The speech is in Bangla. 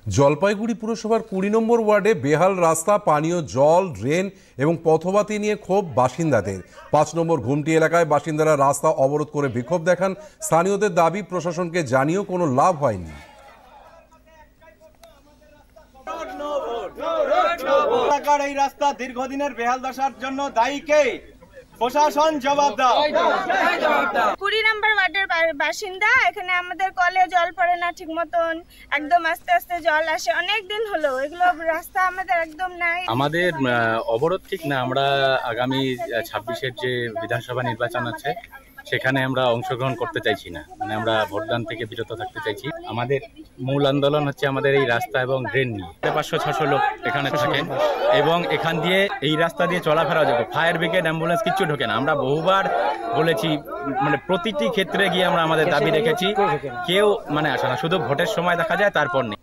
জলপাইগুড়ি পুরসভার ২০ নম্বর ওয়ার্ডে বেহাল রাস্তা, পানীয় জল, ড্রেন এবং পথবাতি নিয়ে ক্ষোভ বাসিন্দাদের। ৫ নম্বর ঘুমটি এলাকায় বাসিন্দারা রাস্তা অবরোধ করে বিক্ষোভ দেখান। স্থানীয়দের দাবি, প্রশাসনকে জানিয়েও কোনো লাভ হয়নি। এই রাস্তা দীর্ঘদিনের বেহাল দশার জন্য দায়ী কে? প্রশাসন জবাব দাও। ২০ নম্বর ওয়ার্ডের বাসিন্দা। এখানে আমাদের কলে জল পড়ে না ঠিক মতন, একদম আস্তে আস্তে জল আসে। অনেক দিন হলো এগুলো রাস্তা আমাদের একদম নাই। আমাদের অবরোধ ঠিক না, আমরা আগামী ২৬-এর যে বিধানসভা নির্বাচন আছে সেখানে আমরা অংশগ্রহণ করতে চাইছি না, মানে আমরা ভোটদান থেকে বিরত থাকতে চাইছি। আমাদের মূল আন্দোলন হচ্ছে আমাদের এই রাস্তা এবং ড্রেন নিয়ে। ৫০০-৬০০ লোক এখানে থাকেন এবং এখান দিয়ে এই রাস্তা দিয়ে চলাফেরা যাবে। ফায়ার ব্রিগেড, অ্যাম্বুলেন্স কিচ্ছু ঢোকে না। আমরা বহুবার বলেছি, মানে প্রতিটি ক্ষেত্রে গিয়ে আমরা আমাদের দাবি রেখেছি, কেউ মানে আসে না, শুধু ভোটের সময় দেখা যায়, তারপর নেই।